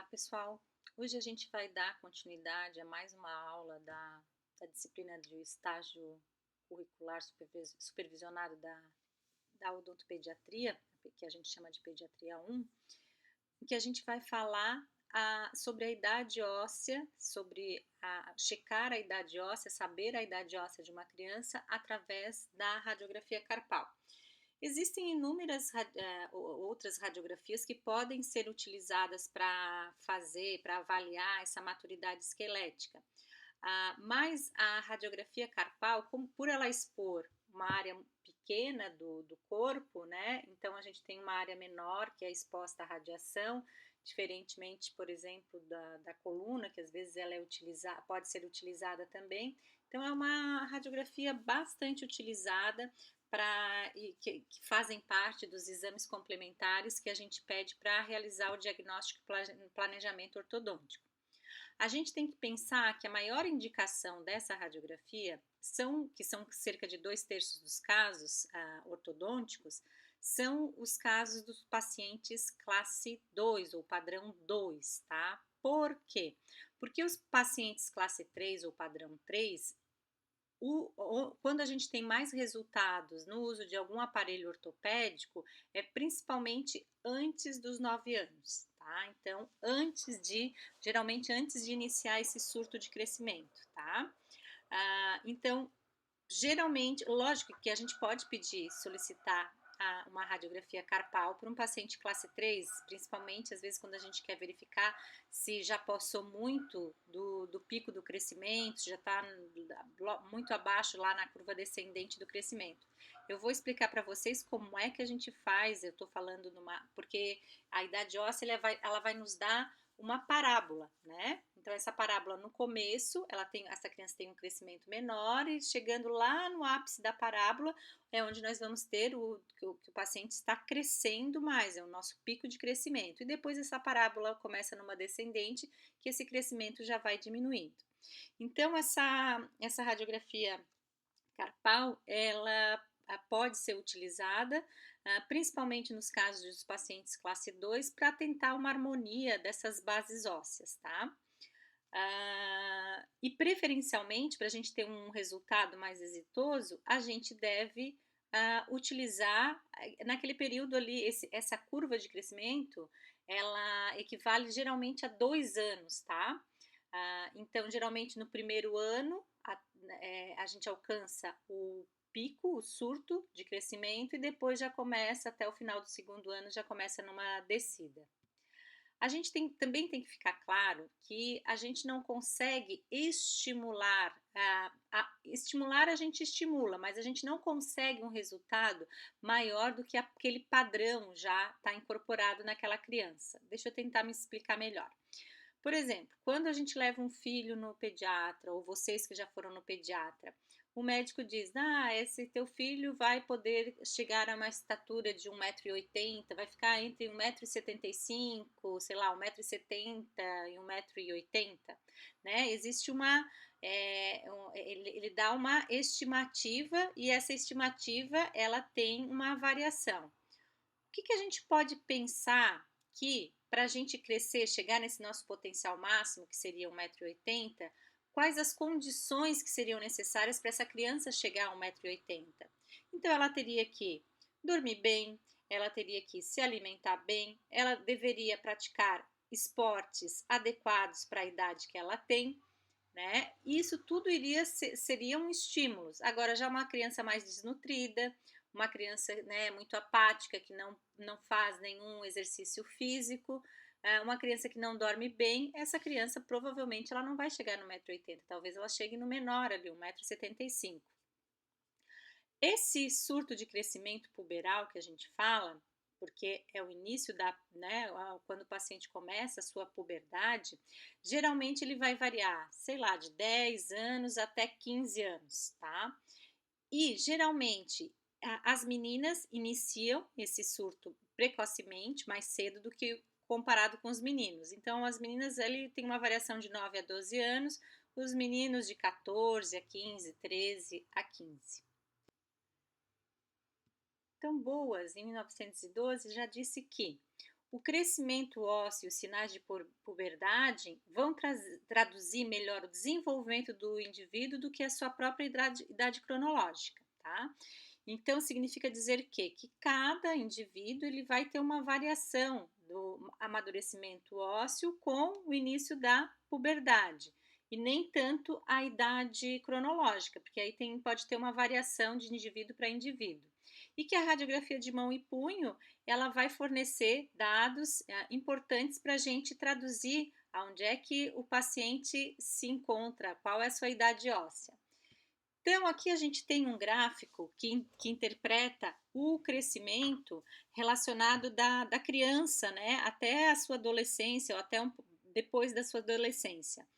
Olá, pessoal! Hoje a gente vai dar continuidade a mais uma aula da disciplina de estágio curricular supervisionado da odontopediatria, que a gente chama de pediatria 1, em que a gente vai falar sobre a idade óssea, sobre checar a idade óssea, saber a idade óssea de uma criança através da radiografia carpal. Existem inúmeras outras radiografias que podem ser utilizadas para avaliar essa maturidade esquelética. Mas a radiografia carpal, por ela expor uma área pequena do corpo, né? Então a gente tem uma área menor que é exposta à radiação, diferentemente, por exemplo, da coluna, que às vezes ela pode ser utilizada também. Então é uma radiografia bastante utilizada que fazem parte dos exames complementares que a gente pede para realizar o diagnóstico e planejamento ortodôntico. A gente tem que pensar que a maior indicação dessa radiografia, que são cerca de 2/3 dos casos ortodônticos, são os casos dos pacientes classe 2 ou padrão 2, tá? Por quê? Porque os pacientes classe 3 ou padrão 3, quando a gente tem mais resultados no uso de algum aparelho ortopédico, é principalmente antes dos 9 anos, tá? Então, geralmente antes de iniciar esse surto de crescimento, tá? Então, geralmente, lógico que a gente pode solicitar uma radiografia carpal para um paciente classe 3, principalmente às vezes quando a gente quer verificar se já passou muito do pico do crescimento, já está muito abaixo lá na curva descendente do crescimento. Eu vou explicar para vocês como é que a gente faz, eu estou falando porque a idade óssea ela vai nos dar uma parábola, né? Então essa parábola no começo, essa criança tem um crescimento menor e chegando lá no ápice da parábola é onde nós vamos ter que o paciente está crescendo mais, é o nosso pico de crescimento. E depois essa parábola começa numa descendente, que esse crescimento já vai diminuindo. Então essa radiografia carpal, ela pode ser utilizada principalmente nos casos dos pacientes classe 2 para tentar uma harmonia dessas bases ósseas, tá? E preferencialmente, para a gente ter um resultado mais exitoso, a gente deve utilizar naquele período ali, essa curva de crescimento, ela equivale geralmente a 2 anos, tá? Então, geralmente no primeiro ano, a gente alcança o pico, o surto de crescimento, e depois já começa, até o final do segundo ano, já começa numa descida. A gente também tem que ficar claro que a gente não consegue estimular, estimular a gente estimula, mas a gente não consegue um resultado maior do que aquele padrão já está incorporado naquela criança. Deixa eu tentar me explicar melhor. Por exemplo, quando a gente leva um filho no pediatra, ou vocês que já foram no pediatra, o médico diz, esse teu filho vai poder chegar a uma estatura de 1,80 m, vai ficar entre 1,75 m, sei lá, 1,70 m e 1,80 m, né? Existe ele dá uma estimativa e essa estimativa, ela tem uma variação. O que a gente pode pensar que, para a gente crescer, chegar nesse nosso potencial máximo, que seria 1,80 m, quais as condições que seriam necessárias para essa criança chegar a 1,80 m? Então, ela teria que dormir bem, ela teria que se alimentar bem, ela deveria praticar esportes adequados para a idade que ela tem, né? Isso tudo seriam estímulos. Agora, já uma criança mais desnutrida, uma criança, né, muito apática, que não faz nenhum exercício físico, uma criança que não dorme bem, essa criança provavelmente ela não vai chegar no 1,80 m, talvez ela chegue no menor ali, 1,75 m. Esse surto de crescimento puberal que a gente fala, porque é o início quando o paciente começa a sua puberdade, geralmente ele vai variar, sei lá, de 10 anos até 15 anos, tá? E geralmente as meninas iniciam esse surto precocemente, mais cedo do que comparado com os meninos. Então, as meninas têm uma variação de 9 a 12 anos, os meninos de 14 a 15, 13 a 15. Então, Boas, em 1912, já disse que o crescimento ósseo e os sinais de puberdade vão traduzir melhor o desenvolvimento do indivíduo do que a sua própria idade cronológica, tá? Então, significa dizer que cada indivíduo ele vai ter uma variação do amadurecimento ósseo com o início da puberdade, e nem tanto a idade cronológica, porque aí pode ter uma variação de indivíduo para indivíduo. E que a radiografia de mão e punho, ela vai fornecer dados importantes para a gente traduzir aonde é que o paciente se encontra, qual é a sua idade óssea. Então, aqui a gente tem um gráfico que interpreta o crescimento relacionado da criança, né, até a sua adolescência, ou até depois da sua adolescência.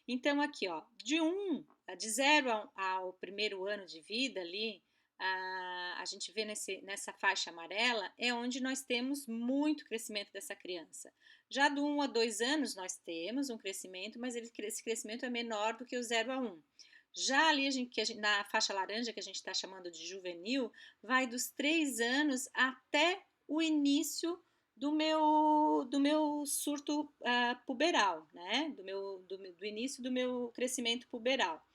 Então, aqui, ó, de 0 ao primeiro ano de vida ali, a gente vê nessa faixa amarela, é onde nós temos muito crescimento dessa criança. Já do 1 a 2 anos nós temos um crescimento, mas esse crescimento é menor do que o 0 a 1. Já ali, na faixa laranja, que a gente está chamando de juvenil, vai dos 3 anos até o início do meu surto puberal, né? Do início do meu crescimento puberal.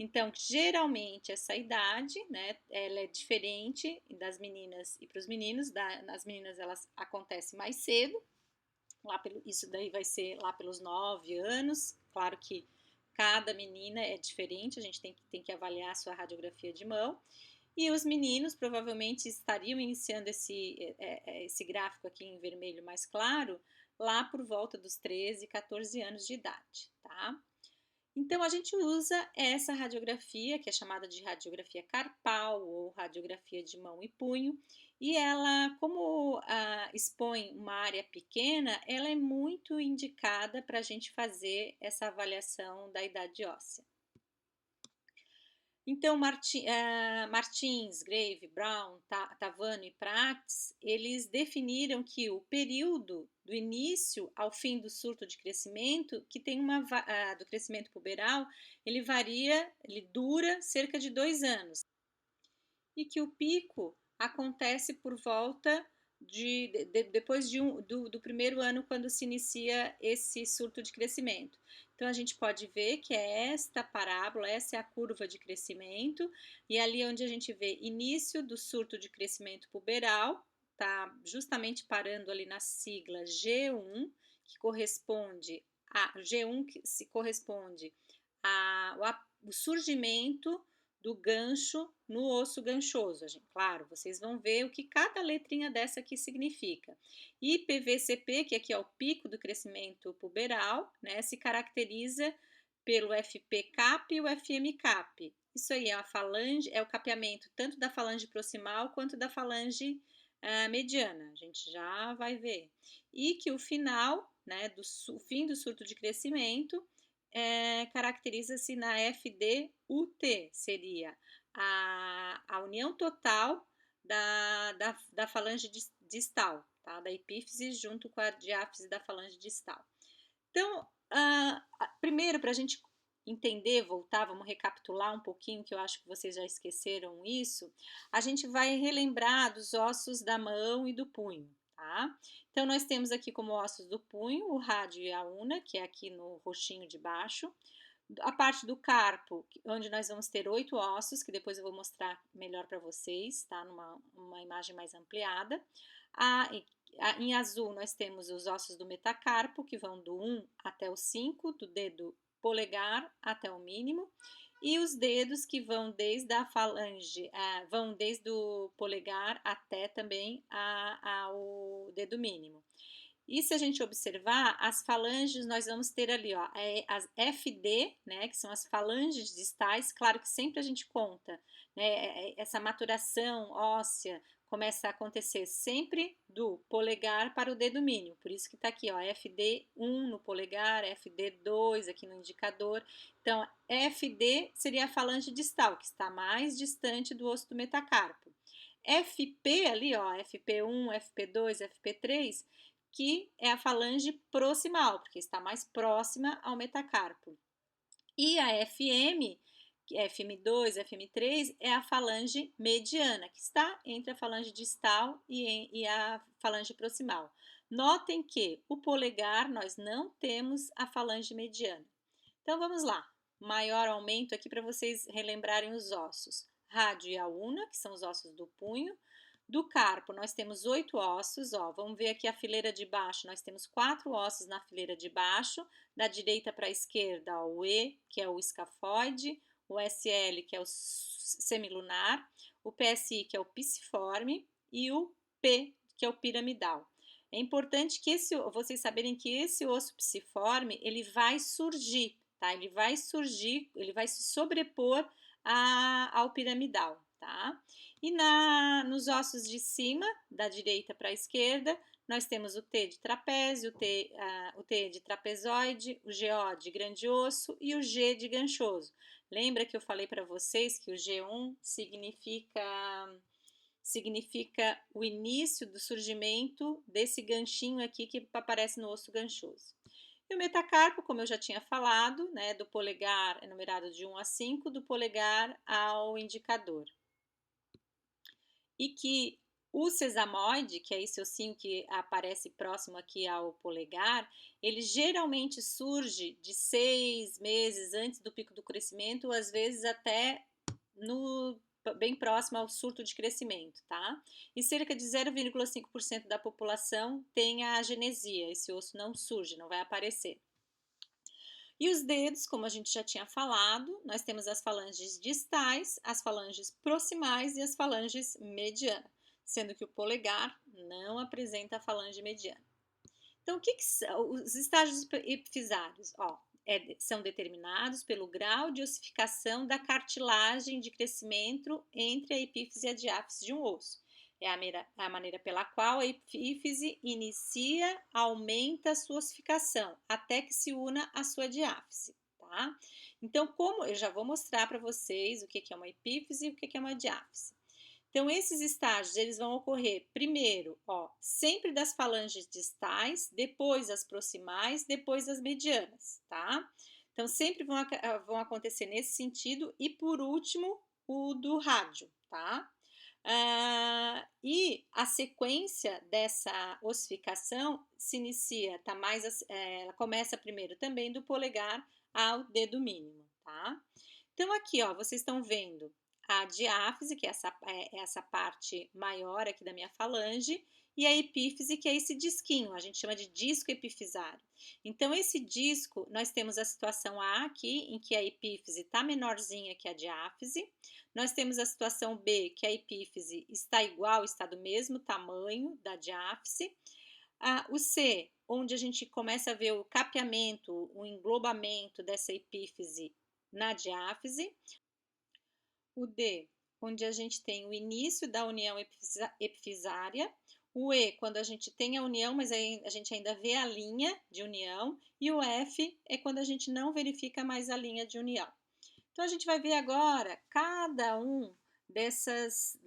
Então, geralmente, essa idade, né, ela é diferente das meninas e para os meninos. Nas meninas, elas acontecem mais cedo. Isso daí vai ser lá pelos 9 anos. Claro que cada menina é diferente, a gente tem que avaliar a sua radiografia de mão. E os meninos provavelmente estariam iniciando esse gráfico aqui em vermelho mais claro, lá por volta dos 13, 14 anos de idade, tá? Então, a gente usa essa radiografia, que é chamada de radiografia carpal ou radiografia de mão e punho, e ela, como expõe uma área pequena, ela é muito indicada para a gente fazer essa avaliação da idade óssea. Então, Martins, Grave, Brown, Tavano e Prats, eles definiram que o período do início ao fim do surto de crescimento, que tem do crescimento puberal, ele dura cerca de 2 anos. E que o pico acontece por volta depois do primeiro ano, quando se inicia esse surto de crescimento. Então, a gente pode ver que é esta parábola, essa é a curva de crescimento, e ali onde a gente vê início do surto de crescimento puberal, tá justamente parando ali na sigla G1, que corresponde ao surgimento do gancho no osso ganchoso. Claro, vocês vão ver o que cada letrinha dessa aqui significa. E PVCP, que aqui é o pico do crescimento puberal, né, se caracteriza pelo FP-cap e o FM-cap. Isso aí é a falange, é o capeamento tanto da falange proximal quanto da falange mediana. A gente já vai ver. E que o final, né, o fim do surto de crescimento, caracteriza-se na FD-UT, seria a união total da falange distal, tá? Da epífise junto com a diáfise da falange distal. Então, primeiro, para a gente entender, vamos recapitular um pouquinho, que eu acho que vocês já esqueceram isso, a gente vai relembrar dos ossos da mão e do punho, tá? Então, nós temos aqui como ossos do punho o rádio e a una, que é aqui no roxinho de baixo. A parte do carpo, onde nós vamos ter 8 ossos, que depois eu vou mostrar melhor para vocês, tá? Numa imagem mais ampliada. Em azul, nós temos os ossos do metacarpo, que vão do 1 até o 5, do dedo polegar até o mínimo. E os dedos que vão desde a falange, vão desde o polegar até também ao dedo mínimo. E se a gente observar, as falanges, nós vamos ter ali, ó, as FD, né, que são as falanges distais. Claro que sempre a gente conta, né, essa maturação óssea começa a acontecer sempre do polegar para o dedo mínimo. Por isso que está aqui, ó, FD1 no polegar, FD2 aqui no indicador. Então, FD seria a falange distal, que está mais distante do osso do metacarpo. FP ali, ó, FP1, FP2, FP3, que é a falange proximal, porque está mais próxima ao metacarpo. E a FM, FM2, FM3, é a falange mediana, que está entre a falange distal e a falange proximal. Notem que o polegar nós não temos a falange mediana. Então vamos lá, maior aumento aqui para vocês relembrarem os ossos. Rádio e a una, que são os ossos do punho. Do carpo nós temos 8 ossos, ó, vamos ver aqui a fileira de baixo, nós temos 4 ossos na fileira de baixo, da direita para a esquerda, ó, o E, que é o escafoide, o SL, que é o semilunar, o PSI, que é o pisiforme, e o P, que é o piramidal. É importante que vocês saberem que esse osso pisiforme, ele vai surgir, tá? Ele vai surgir, ele vai se sobrepor ao piramidal, tá? E nos ossos de cima, da direita para a esquerda, nós temos o T de trapézio, o T de trapezoide, o GO de grande osso e o G de ganchoso. Lembra que eu falei para vocês que o G1 significa o início do surgimento desse ganchinho aqui que aparece no osso ganchoso. E o metacarpo, como eu já tinha falado, né, do polegar é numerado de 1 a 5, do polegar ao indicador. E que o sesamoide, que é esse ossinho que aparece próximo aqui ao polegar, ele geralmente surge de 6 meses antes do pico do crescimento, ou às vezes até bem próximo ao surto de crescimento, tá? E cerca de 0,5% da população tem a agenesia, esse osso não surge, não vai aparecer. E os dedos, como a gente já tinha falado, nós temos as falanges distais, as falanges proximais e as falanges medianas, sendo que o polegar não apresenta a falange mediana. Então, o que são os estágios epifisários? Ó, são determinados pelo grau de ossificação da cartilagem de crescimento entre a epífise e a diáfise de um osso. É a maneira pela qual a epífise inicia, aumenta a sua ossificação, até que se una à sua diáfise, tá? Então, como eu já vou mostrar para vocês o que é uma epífise e o que é uma diáfise. Então, esses estágios, eles vão ocorrer primeiro, ó, sempre das falanges distais, depois as proximais, depois as medianas, tá? Então, sempre vão acontecer nesse sentido e, por último, o do rádio, tá? E a sequência dessa ossificação se inicia, ela começa primeiro também do polegar ao dedo mínimo, tá? Então, aqui, ó, vocês estão vendo a diáfise, que é essa parte maior aqui da minha falange, e a epífise, que é esse disquinho, a gente chama de disco epifisário. Então, esse disco, nós temos a situação A aqui, em que a epífise está menorzinha que a diáfise. Nós temos a situação B, que a epífise está igual, está do mesmo tamanho da diáfise. O C, onde a gente começa a ver o capeamento, o englobamento dessa epífise na diáfise. O D, onde a gente tem o início da união epifisária. O E, quando a gente tem a união, mas a gente ainda vê a linha de união. E o F é quando a gente não verifica mais a linha de união. Então, a gente vai ver agora cada um desses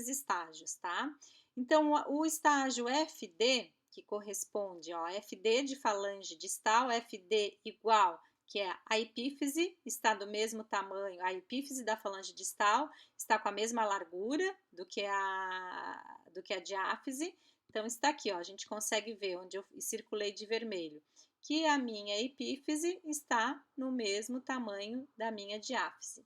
estágios, tá? Então, o estágio FD, que corresponde, ó, FD de falange distal, FD igual, que é a epífise, está do mesmo tamanho, a epífise da falange distal está com a mesma largura do que a diáfise. Então, está aqui, ó, a gente consegue ver onde eu circulei de vermelho, que a minha epífise está no mesmo tamanho da minha diáfise.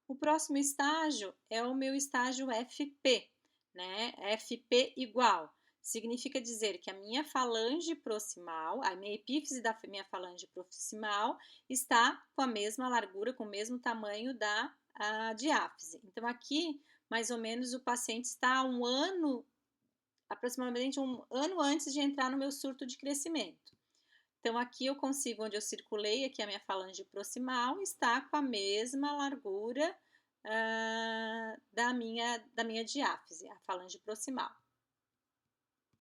O próximo estágio é o meu estágio FP, né? FP igual. Significa dizer que a minha falange proximal, a minha epífise da minha falange proximal está com a mesma largura, com o mesmo tamanho da diáfise. Então, aqui, mais ou menos, o paciente está aproximadamente um ano antes de entrar no meu surto de crescimento. Então, aqui eu consigo, onde eu circulei, aqui a minha falange proximal está com a mesma largura da minha diáfise, a falange proximal.